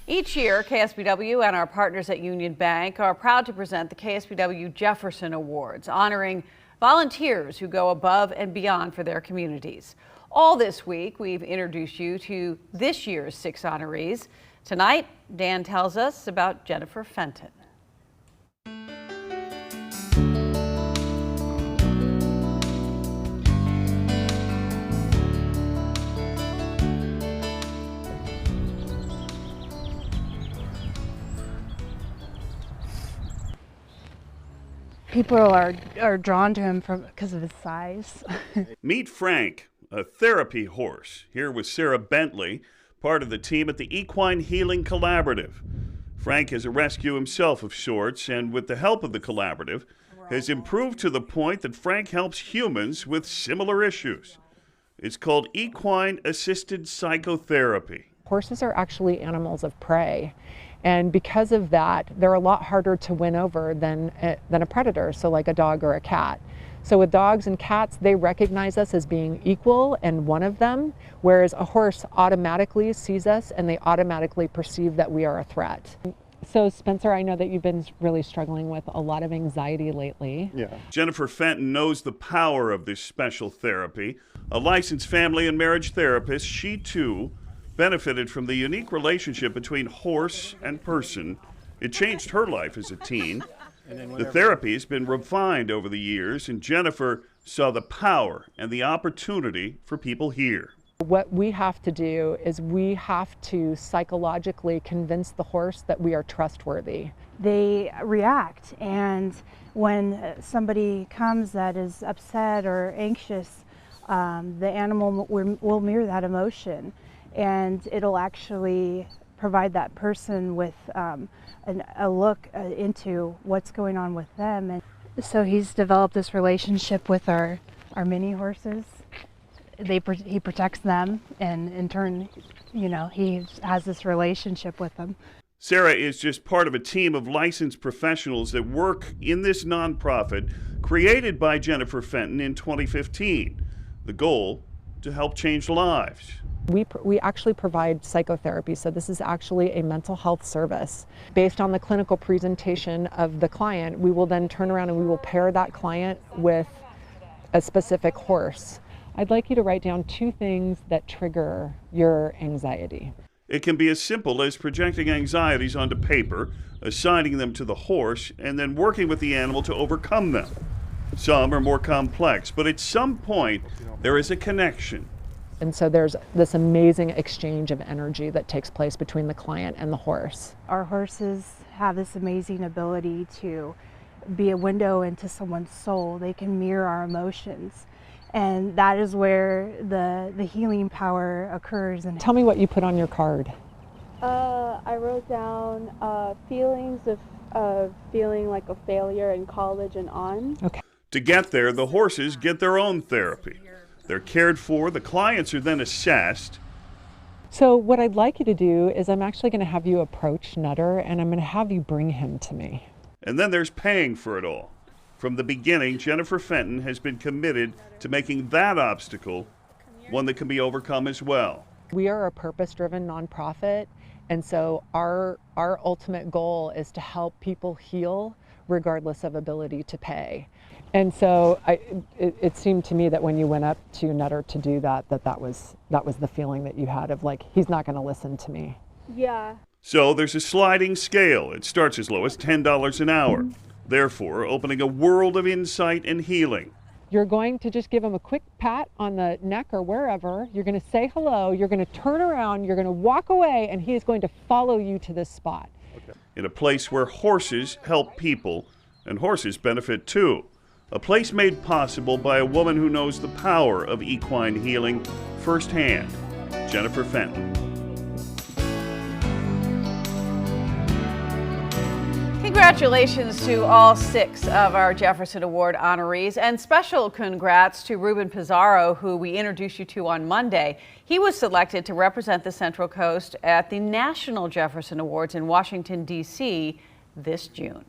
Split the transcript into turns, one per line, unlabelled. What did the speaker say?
Each year, KSBW and our partners at Union Bank are proud to present the KSBW Jefferson Awards, honoring volunteers who go above and beyond for their communities. All this week, we've introduced you to this year's 6 honorees. Tonight, Dan tells us about Jennifer Fenton.
People are drawn to him because of his size.
Meet Frank, a therapy horse, here with Sarah Bentley, part of the team at the Equine Healing Collaborative. Frank is a rescue himself of sorts, and with the help of the collaborative, has improved to the point that Frank helps humans with similar issues. It's called equine assisted psychotherapy.
Horses are actually animals of prey. And because of that, they're a lot harder to win over than a predator, so like a dog or a cat. So with dogs and cats, they recognize us as being equal and one of them, whereas a horse automatically sees us and they automatically perceive that we are a threat. So Spencer, I know that you've been really struggling with a lot of anxiety lately.
Yeah. Jennifer Fenton knows the power of this special therapy. A licensed family and marriage therapist, she too benefited from the unique relationship between horse and person. It changed her life as a teen. The therapy has been refined over the years, and Jennifer saw the power and the opportunity for people here.
What we have to do is we have to psychologically convince the horse that we are trustworthy.
They react, and when somebody comes that is upset or anxious, the animal will mirror that emotion, and it'll actually provide that person with a look into what's going on with them. And so he's developed this relationship with our mini horses. He protects them, and in turn, he has this relationship with them.
Sarah is just part of a team of licensed professionals that work in this nonprofit created by Jennifer Fenton in 2015. The goal, to help change lives.
We actually provide psychotherapy, so this is actually a mental health service. Based on the clinical presentation of the client, we will then turn around and we will pair that client with a specific horse. I'd like you to write down 2 things that trigger your anxiety.
It can be as simple as projecting anxieties onto paper, assigning them to the horse, and then working with the animal to overcome them. Some are more complex, but at some point, there is a connection.
And so there's this amazing exchange of energy that takes place between the client and the horse.
Our horses have this amazing ability to be a window into someone's soul. They can mirror our emotions. And that is where the healing power occurs. And
tell me what you put on your card.
I wrote down feelings of feeling like a failure in college and on.
Okay.
To get there, the horses get their own therapy. They're cared for, the clients are then assessed.
So what I'd like you to do is I'm actually going to have you approach Nutter, and I'm going to have you bring him to me.
And then there's paying for it all. From the beginning, Jennifer Fenton has been committed to making that obstacle one that can be overcome as well.
We are a purpose-driven nonprofit, and so our ultimate goal is to help people heal regardless of ability to pay. And so it seemed to me that when you went up to Nutter to do that was the feeling that you had of like, he's not going to listen to me.
Yeah.
So there's a sliding scale. It starts as low as $10 an hour, therefore opening a world of insight and healing.
You're going to just give him a quick pat on the neck or wherever. You're going to say hello. You're going to turn around. You're going to walk away, and he is going to follow you to this spot.
Okay. In a place where horses help people, and horses benefit too. A place made possible by a woman who knows the power of equine healing firsthand, Jennifer Fenton.
Congratulations to all 6 of our Jefferson Award honorees, and special congrats to Ruben Pizarro, who we introduced you to on Monday. He was selected to represent the Central Coast at the National Jefferson Awards in Washington, D.C. this June.